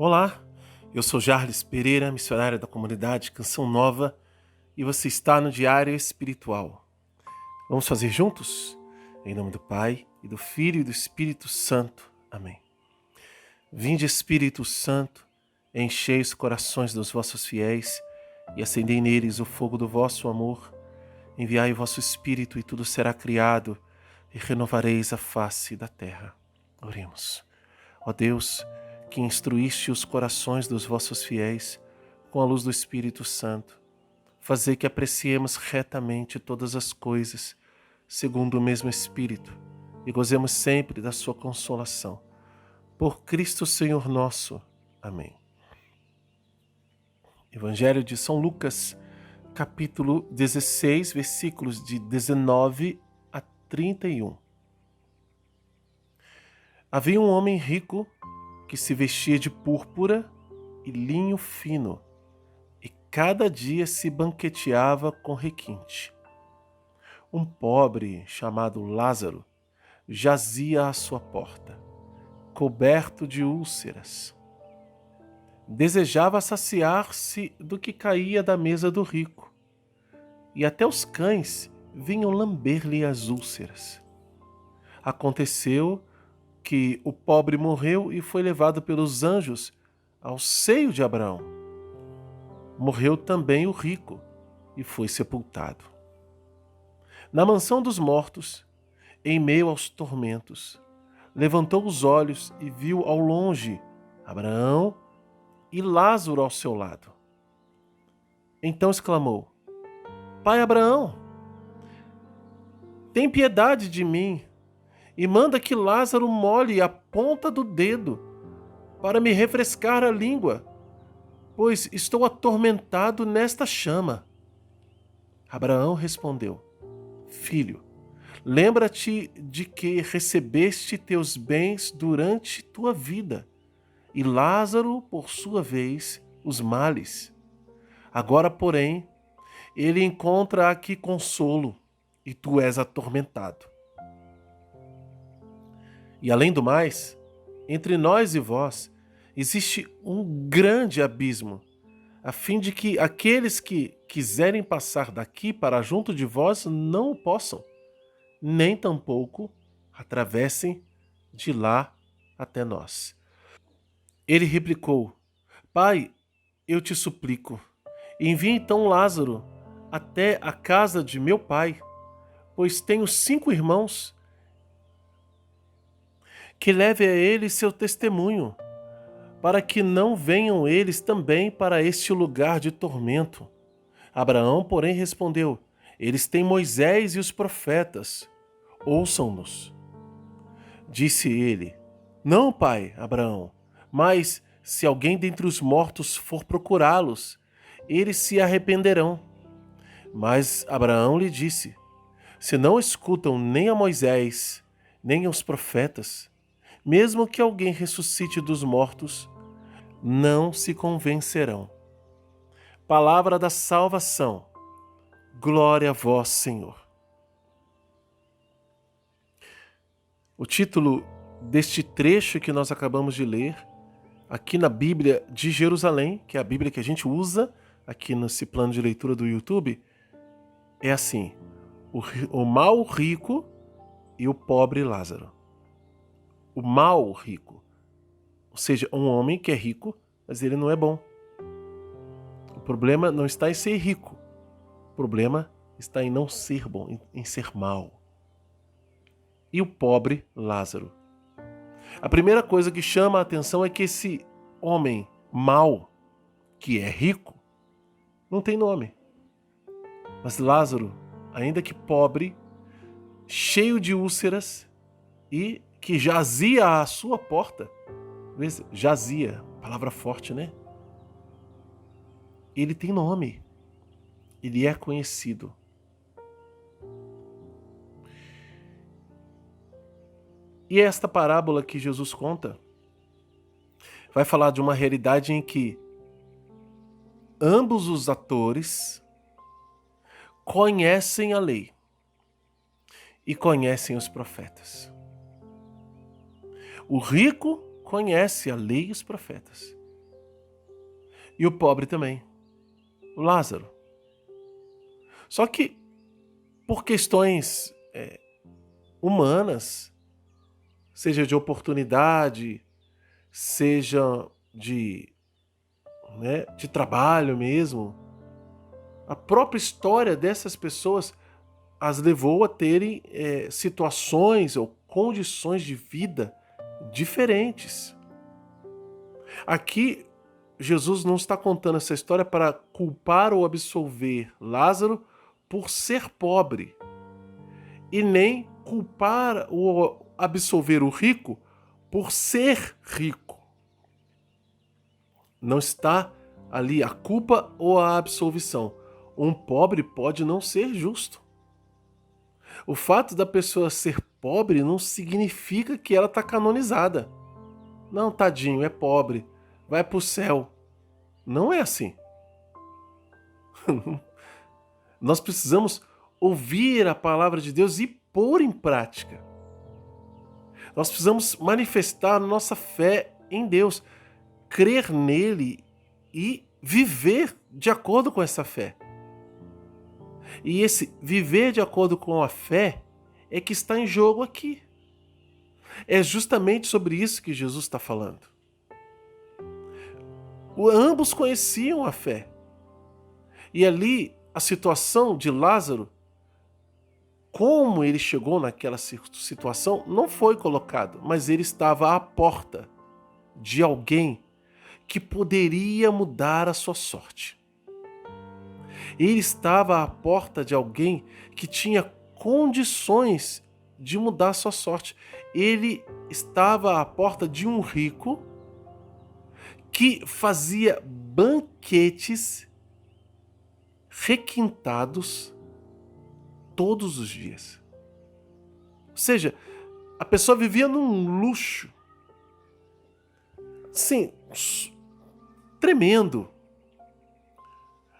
Olá, eu sou Jarles Pereira, missionário da comunidade Canção Nova, e você está no Diário Espiritual. Vamos fazer juntos? Em nome do Pai, e do Filho e do Espírito Santo. Amém. Vinde, Espírito Santo, enchei os corações dos vossos fiéis e acendei neles o fogo do vosso amor. Enviai o vosso Espírito e tudo será criado e renovareis a face da terra. Oremos. Ó Deus, que instruíste os corações dos vossos fiéis com a luz do Espírito Santo, fazei que apreciemos retamente todas as coisas, segundo o mesmo Espírito, e gozemos sempre da sua consolação. Por Cristo Senhor nosso. Amém. Evangelho de São Lucas, capítulo 16, versículos de 19 a 31. Havia um homem rico que se vestia de púrpura e linho fino, e cada dia se banqueteava com requinte. Um pobre chamado Lázaro jazia à sua porta, coberto de úlceras. Desejava saciar-se do que caía da mesa do rico, e até os cães vinham lamber-lhe as úlceras. Aconteceu que o pobre morreu e foi levado pelos anjos ao seio de Abraão. Morreu também o rico e foi sepultado. Na mansão dos mortos, em meio aos tormentos, levantou os olhos e viu ao longe Abraão e Lázaro ao seu lado. Então exclamou: Pai Abraão, tem piedade de mim e manda que Lázaro molhe a ponta do dedo para me refrescar a língua, pois estou atormentado nesta chama. Abraão respondeu: Filho, lembra-te de que recebeste teus bens durante tua vida, e Lázaro, por sua vez, os males. Agora, porém, ele encontra aqui consolo, e tu és atormentado. E além do mais, entre nós e vós existe um grande abismo, a fim de que aqueles que quiserem passar daqui para junto de vós não o possam, nem tampouco atravessem de lá até nós. Ele replicou: Pai, eu te suplico, envie então Lázaro até a casa de meu pai, pois tenho 5 irmãos, que leve a ele seu testemunho, para que não venham eles também para este lugar de tormento. Abraão, porém, respondeu: Eles têm Moisés e os profetas, ouçam-nos. Disse ele: Não, pai Abraão, mas se alguém dentre os mortos for procurá-los, eles se arrependerão. Mas Abraão lhe disse: Se não escutam nem a Moisés, nem aos profetas, mesmo que alguém ressuscite dos mortos, não se convencerão. Palavra da salvação. Glória a vós, Senhor. O título deste trecho que nós acabamos de ler, aqui na Bíblia de Jerusalém, que é a Bíblia que a gente usa aqui nesse plano de leitura do YouTube, é assim: o mau rico e o pobre Lázaro. O mau rico, ou seja, um homem que é rico, mas ele não é bom. O problema não está em ser rico, o problema está em não ser bom, em ser mau. E o pobre Lázaro. A primeira coisa que chama a atenção é que esse homem mau, que é rico, não tem nome. Mas Lázaro, ainda que pobre, cheio de úlceras e que jazia à sua porta, jazia, palavra forte, né? Ele tem nome, ele é conhecido. E esta parábola que Jesus conta vai falar de uma realidade em que ambos os atores conhecem a lei e conhecem os profetas. O rico conhece a lei e os profetas. E o pobre também, o Lázaro. Só que, por questões humanas, seja de oportunidade, seja de trabalho mesmo, a própria história dessas pessoas as levou a terem situações ou condições de vida diferentes. Aqui, Jesus não está contando essa história para culpar ou absolver Lázaro por ser pobre, e nem culpar ou absolver o rico por ser rico. Não está ali a culpa ou a absolvição. Um pobre pode não ser justo. O fato da pessoa ser pobre não significa que ela está canonizada. Não, tadinho, é pobre, vai para o céu. Não é assim. Nós precisamos ouvir a palavra de Deus e pôr em prática. Nós precisamos manifestar nossa fé em Deus, crer nele e viver de acordo com essa fé. E esse viver de acordo com a fé é que está em jogo aqui. É justamente sobre isso que Jesus está falando. Ambos conheciam a fé. E ali, a situação de Lázaro, como ele chegou naquela situação, não foi colocado, mas ele estava à porta de alguém que poderia mudar a sua sorte. Ele estava à porta de alguém que tinha condições de mudar a sua sorte. Ele estava à porta de um rico que fazia banquetes requintados todos os dias. Ou seja, a pessoa vivia num luxo, sim, tremendo.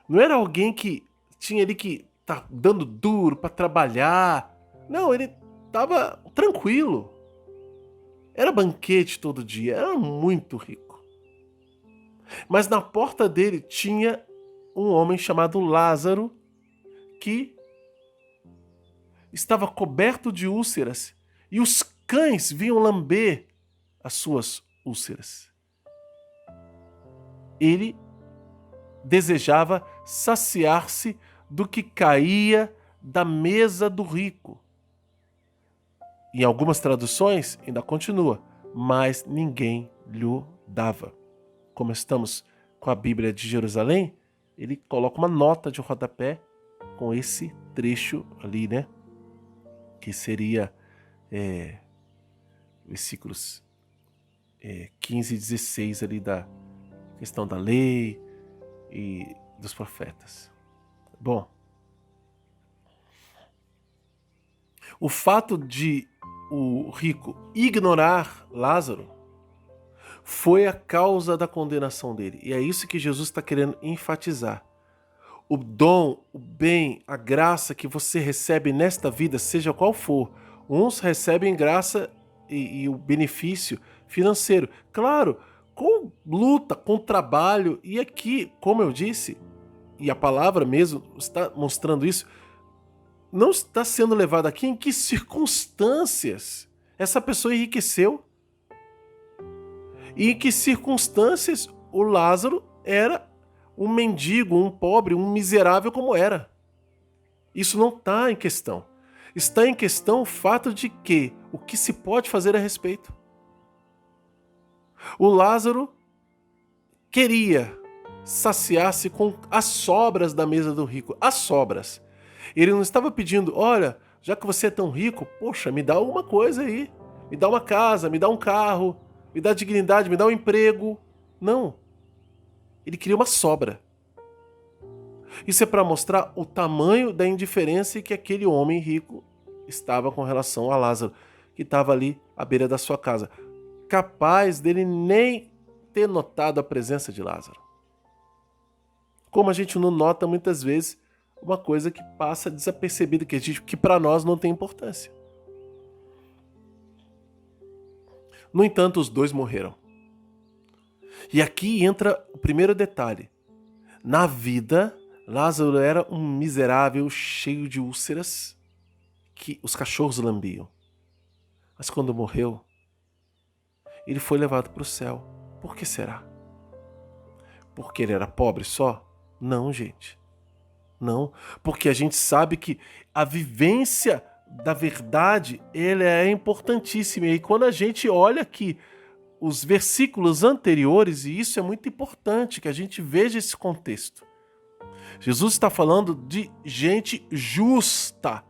Não era alguém que tinha ali que tá dando duro para trabalhar. Não, ele estava tranquilo. Era banquete todo dia, era muito rico. Mas na porta dele tinha um homem chamado Lázaro que estava coberto de úlceras e os cães vinham lamber as suas úlceras. Ele desejava saciar-se do que caía da mesa do rico. Em algumas traduções ainda continua, mas ninguém lhe dava. Como estamos com a Bíblia de Jerusalém, ele coloca uma nota de rodapé com esse trecho ali, né? Que seria versículos 15 e 16 ali da questão da lei e dos profetas. Bom, o fato de o rico ignorar Lázaro foi a causa da condenação dele. E é isso que Jesus está querendo enfatizar. O dom, o bem, a graça que você recebe nesta vida, seja qual for, uns recebem graça e o benefício financeiro. Claro, com luta, com trabalho. E aqui, como eu disse, e a palavra mesmo está mostrando isso, não está sendo levado aqui em que circunstâncias essa pessoa enriqueceu. E em que circunstâncias o Lázaro era um mendigo, um pobre, um miserável como era. Isso não está em questão. Está em questão o fato de que o que se pode fazer a respeito. O Lázaro queria saciar-se com as sobras da mesa do rico. As sobras. Ele não estava pedindo, olha, já que você é tão rico, poxa, me dá alguma coisa aí. Me dá uma casa, me dá um carro, me dá dignidade, me dá um emprego. Não. Ele queria uma sobra. Isso é para mostrar o tamanho da indiferença que aquele homem rico estava com relação a Lázaro, que estava ali à beira da sua casa, capaz dele nem ter notado a presença de Lázaro. Como a gente não nota muitas vezes uma coisa que passa desapercebida, que para nós não tem importância. No entanto, os dois morreram. E aqui entra o primeiro detalhe. Na vida, Lázaro era um miserável cheio de úlceras que os cachorros lambiam. Mas quando morreu, ele foi levado para o céu. Por que será? Porque ele era pobre só? Não, gente. Não, porque a gente sabe que a vivência da verdade, ela é importantíssima. E quando a gente olha aqui os versículos anteriores, e isso é muito importante que a gente veja esse contexto. Jesus está falando de gente justa.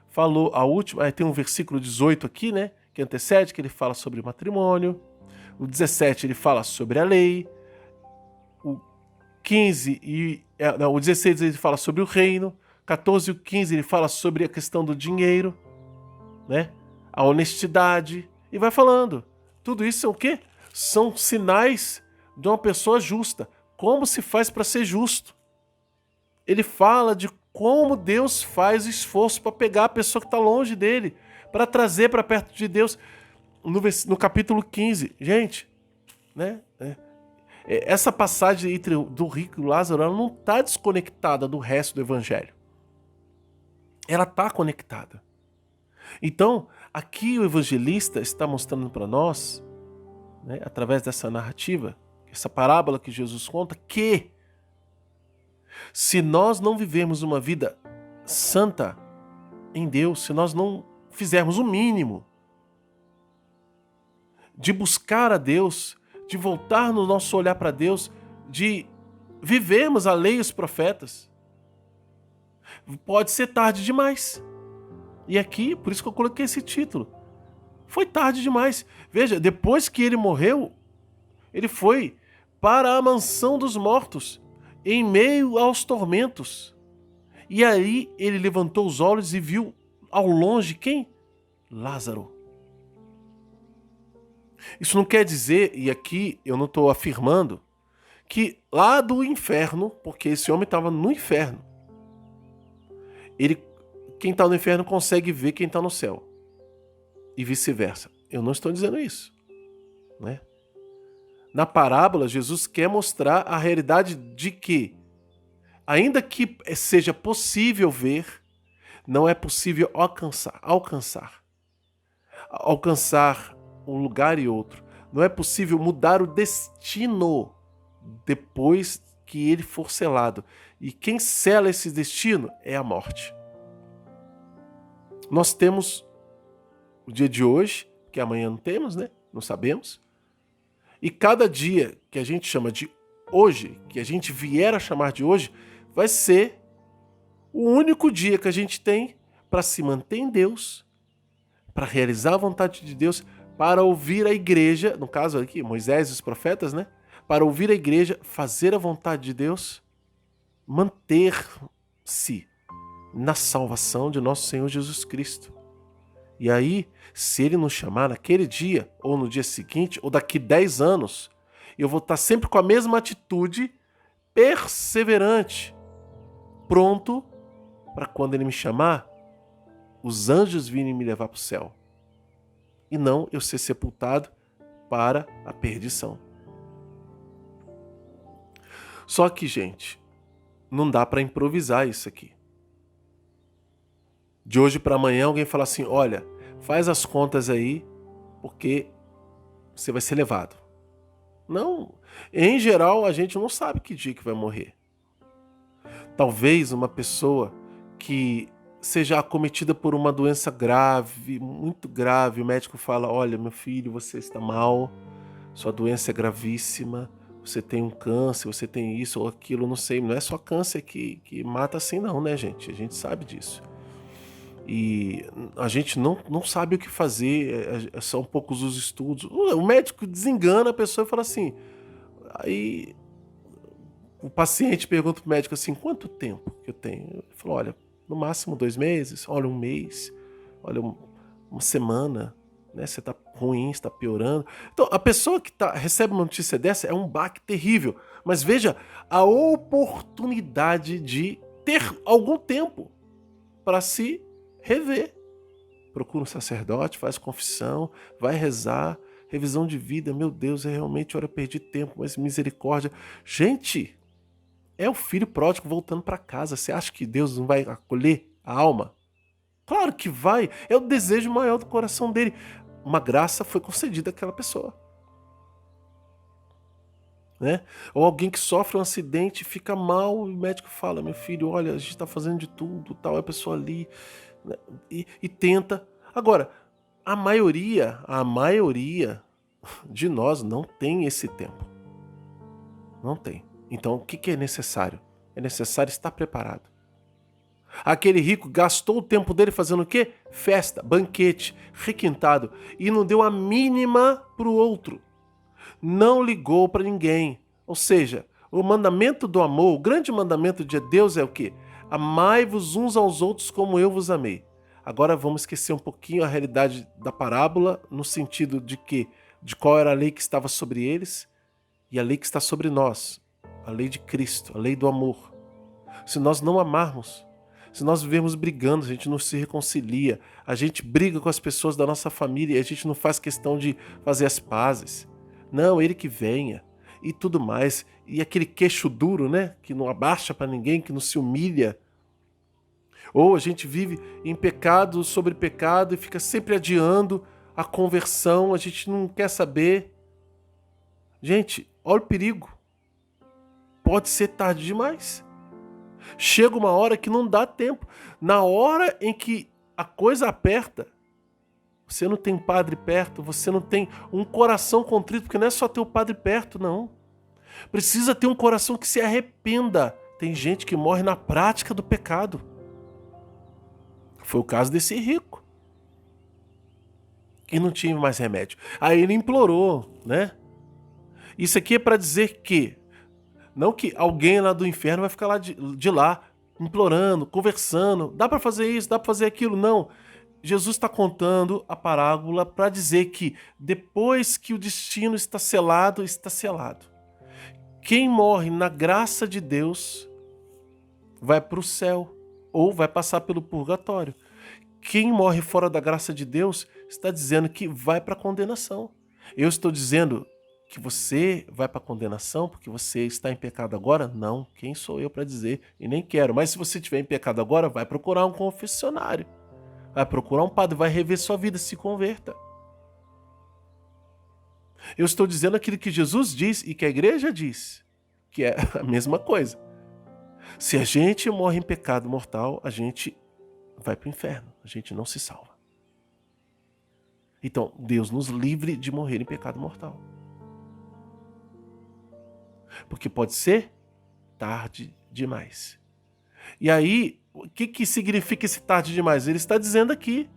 Falou a última, tem um versículo 18 aqui, né, que antecede, que ele fala sobre o matrimônio. O 17 ele fala sobre a lei. O 15 o 16 ele fala sobre o reino. 14 e o 15 ele fala sobre a questão do dinheiro, né? A honestidade, e vai falando. Tudo isso é o quê? São sinais de uma pessoa justa. Como se faz para ser justo? Ele fala de como Deus faz o esforço para pegar a pessoa que está longe dele, para trazer para perto de Deus. No capítulo 15, gente, né? Essa passagem entre do rico e o Lázaro, ela não está desconectada do resto do evangelho. Ela está conectada. Então, aqui o evangelista está mostrando para nós, né, através dessa narrativa, essa parábola que Jesus conta, que se nós não vivermos uma vida santa em Deus, se nós não fizermos o mínimo de buscar a Deus, de voltar no nosso olhar para Deus, de vivermos a lei e os profetas, pode ser tarde demais. E aqui, por isso que eu coloquei esse título. Foi tarde demais. Veja, depois que ele morreu, ele foi para a mansão dos mortos, em meio aos tormentos. E aí ele levantou os olhos e viu ao longe quem? Lázaro. Isso não quer dizer, e aqui eu não estou afirmando, que lá do inferno, porque esse homem estava no inferno, quem está no inferno consegue ver quem está no céu. E vice-versa. Eu não estou dizendo isso, né? Na parábola, Jesus quer mostrar a realidade de que, ainda que seja possível ver, não é possível alcançar um lugar e outro. Não é possível mudar o destino depois que ele for selado. E quem sela esse destino é a morte. Nós temos o dia de hoje, que amanhã não temos, né? Não sabemos. E cada dia que a gente chama de hoje, que a gente vier a chamar de hoje, vai ser o único dia que a gente tem para se manter em Deus, para realizar a vontade de Deus, para ouvir a igreja, no caso aqui, Moisés e os profetas, né? Para ouvir a igreja, fazer a vontade de Deus, manter-se na salvação de nosso Senhor Jesus Cristo. E aí, se ele nos chamar naquele dia, ou no dia seguinte, ou daqui 10 anos, eu vou estar sempre com a mesma atitude, perseverante, pronto para quando ele me chamar, os anjos virem me levar para o céu. E não eu ser sepultado para a perdição. Só que, gente, não dá para improvisar isso aqui. De hoje para amanhã alguém fala assim, olha, faz as contas aí, porque você vai ser levado. Não, em geral a gente não sabe que dia que vai morrer. Talvez uma pessoa que seja acometida por uma doença grave, muito grave, o médico fala, olha, meu filho, você está mal, sua doença é gravíssima, você tem um câncer, você tem isso ou aquilo, não sei, não é só câncer que mata assim não, né, gente? A gente sabe disso. E a gente não sabe o que fazer, são poucos os estudos. O médico desengana a pessoa e fala assim, aí o paciente pergunta pro médico assim, quanto tempo que eu tenho? Ele falou, olha, no máximo 2 meses, olha 1 mês, olha uma semana, né? Você tá ruim, está piorando. Então a pessoa que recebe uma notícia dessa é um baque terrível, mas veja a oportunidade de ter algum tempo para se rever. Procura um sacerdote, faz confissão, vai rezar, revisão de vida, meu Deus, realmente, eu perdi tempo, mas misericórdia. Gente, é o filho pródigo voltando para casa. Você acha que Deus não vai acolher a alma? Claro que vai, é o desejo maior do coração dele. Uma graça foi concedida àquela pessoa. Né? Ou alguém que sofre um acidente, fica mal, e o médico fala, meu filho, olha, a gente está fazendo de tudo, tal, a pessoa ali, né? E tenta. Agora, a maioria de nós não tem esse tempo. Não tem. Então, o que é necessário? É necessário estar preparado. Aquele rico gastou o tempo dele fazendo o quê? Festa, banquete, requintado, e não deu a mínima para o outro. Não ligou para ninguém. Ou seja, o mandamento do amor, o grande mandamento de Deus é o quê? Amai-vos uns aos outros como eu vos amei. Agora vamos esquecer um pouquinho a realidade da parábola, no sentido de que, de qual era a lei que estava sobre eles e a lei que está sobre nós, a lei de Cristo, a lei do amor. Se nós não amarmos, se nós vivemos brigando, a gente não se reconcilia, a gente briga com as pessoas da nossa família e a gente não faz questão de fazer as pazes. Não, ele que venha e tudo mais. E aquele queixo duro, né? Que não abaixa para ninguém, que não se humilha. Ou a gente vive em pecado sobre pecado e fica sempre adiando a conversão, a gente não quer saber. Gente, olha o perigo. Pode ser tarde demais. Chega uma hora que não dá tempo. Na hora em que a coisa aperta, você não tem padre perto, você não tem um coração contrito, porque não é só ter o padre perto, não. Precisa ter um coração que se arrependa. Tem gente que morre na prática do pecado. Foi o caso desse rico. E não tinha mais remédio. Aí ele implorou, né? Isso aqui é para dizer que, não que alguém lá do inferno vai ficar lá de lá, implorando, conversando, dá para fazer isso, dá para fazer aquilo, não. Jesus está contando a parábola para dizer que depois que o destino está selado, está selado. Quem morre na graça de Deus vai para o céu ou vai passar pelo purgatório. Quem morre fora da graça de Deus está dizendo que vai para a condenação. Eu estou dizendo que você vai para a condenação porque você está em pecado agora? Não, quem sou eu para dizer? E nem quero. Mas se você estiver em pecado agora, vai procurar um confessionário. Vai procurar um padre, vai rever sua vida, se converta. Eu estou dizendo aquilo que Jesus diz e que a igreja diz, que é a mesma coisa. Se a gente morre em pecado mortal, a gente vai para o inferno, a gente não se salva. Então, Deus nos livre de morrer em pecado mortal. Porque pode ser tarde demais. E aí, o que significa esse tarde demais? Ele está dizendo aqui,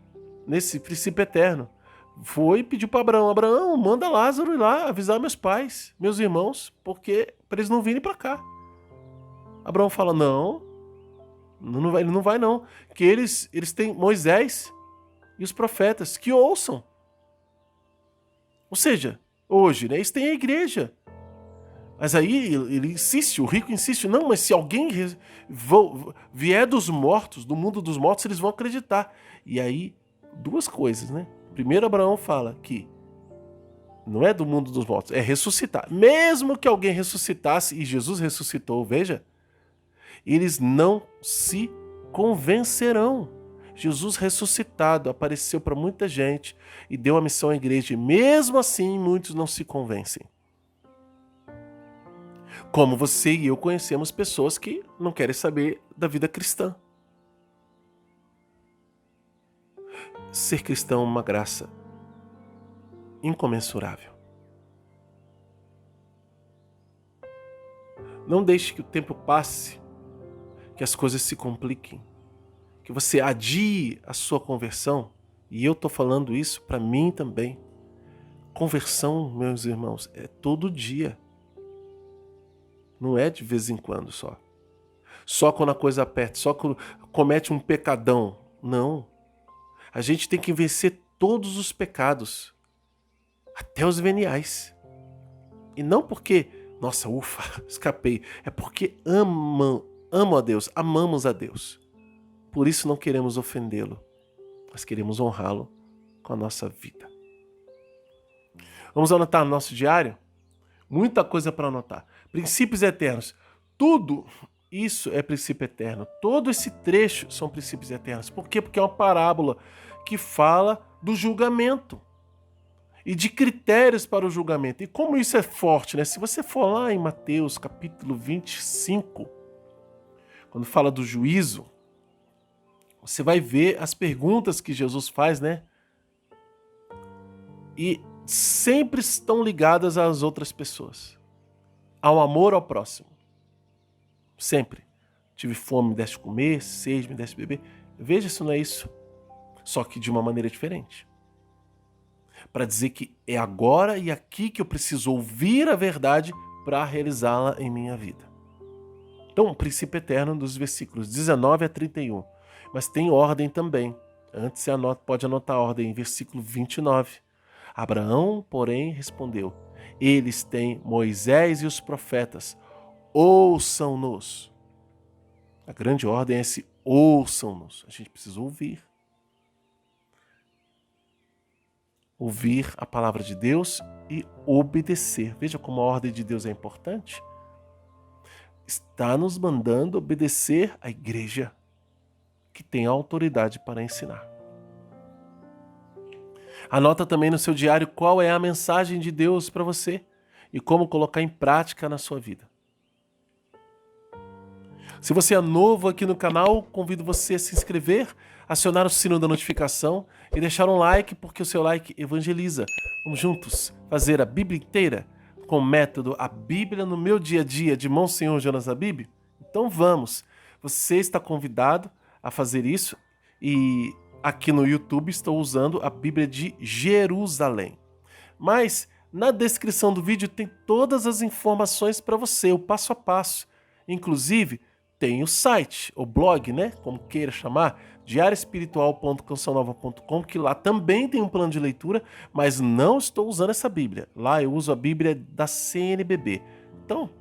nesse princípio eterno. Foi e pediu para Abraão, Abraão, manda Lázaro ir lá avisar meus pais, meus irmãos, porque para eles não virem para cá. Abraão fala, ele não vai não, que eles têm Moisés e os profetas, que ouçam. Ou seja, hoje, né, eles têm a igreja. Mas aí ele insiste, o rico insiste, não, mas se alguém vier dos mortos, do mundo dos mortos, eles vão acreditar. E aí, duas coisas, né? Primeiro, Abraão fala que não é do mundo dos mortos, é ressuscitar. Mesmo que alguém ressuscitasse, e Jesus ressuscitou, veja, eles não se convencerão. Jesus ressuscitado apareceu para muita gente e deu a missão à igreja. E mesmo assim, muitos não se convencem. Como você e eu conhecemos pessoas que não querem saber da vida cristã. Ser cristão é uma graça incomensurável. Não deixe que o tempo passe, que as coisas se compliquem, que você adie a sua conversão, e eu estou falando isso para mim também. Conversão, meus irmãos, é todo dia. Não é de vez em quando só. Só quando a coisa aperta, só quando comete um pecadão. Não. A gente tem que vencer todos os pecados, até os veniais. E não porque, nossa, ufa, escapei. É porque amo a Deus, amamos a Deus. Por isso não queremos ofendê-lo, mas queremos honrá-lo com a nossa vida. Vamos anotar no nosso diário? Muita coisa para anotar. Princípios eternos. Tudo isso é princípio eterno. Todo esse trecho são princípios eternos. Por quê? Porque é uma parábola que fala do julgamento e de critérios para o julgamento. E como isso é forte, né? Se você for lá em Mateus capítulo 25, quando fala do juízo, você vai ver as perguntas que Jesus faz, né? E sempre estão ligadas às outras pessoas, ao amor ao próximo. Sempre. Tive fome, me deste comer, sede, me deste beber. Veja se não é isso, só que de uma maneira diferente. Para dizer que é agora e aqui que eu preciso ouvir a verdade para realizá-la em minha vida. Então, o princípio eterno dos versículos 19 a 31. Mas tem ordem também. Antes você pode anotar a ordem em versículo 29. Abraão, porém, respondeu: eles têm Moisés e os profetas, ouçam-nos. A grande ordem é esse ouçam-nos. A gente precisa ouvir. Ouvir a palavra de Deus e obedecer. Veja como a ordem de Deus é importante. Está nos mandando obedecer à igreja, que tem a autoridade para ensinar. Anota também no seu diário qual é a mensagem de Deus para você e como colocar em prática na sua vida. Se você é novo aqui no canal, convido você a se inscrever, acionar o sino da notificação e deixar um like, porque o seu like evangeliza. Vamos juntos fazer a Bíblia inteira com o método A Bíblia no Meu Dia a Dia de Monsenhor Jonas Abib? Então vamos! Você está convidado a fazer isso e aqui no YouTube estou usando a Bíblia de Jerusalém. Mas na descrição do vídeo tem todas as informações para você, o passo a passo. Inclusive, tem o site, o blog, né? Como queira chamar, diarioespiritual.cançãonova.com, que lá também tem um plano de leitura, mas não estou usando essa Bíblia. Lá eu uso a Bíblia da CNBB. Então,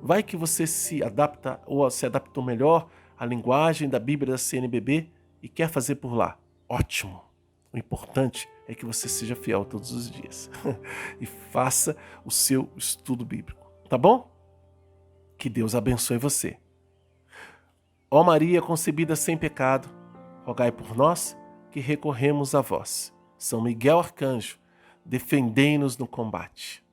vai que você se adapta ou se adaptou melhor à linguagem da Bíblia da CNBB e quer fazer por lá. Ótimo! O importante é que você seja fiel todos os dias e faça o seu estudo bíblico, tá bom? Que Deus abençoe você. Ó Maria concebida sem pecado, rogai por nós que recorremos a vós. São Miguel Arcanjo, defendei-nos no combate.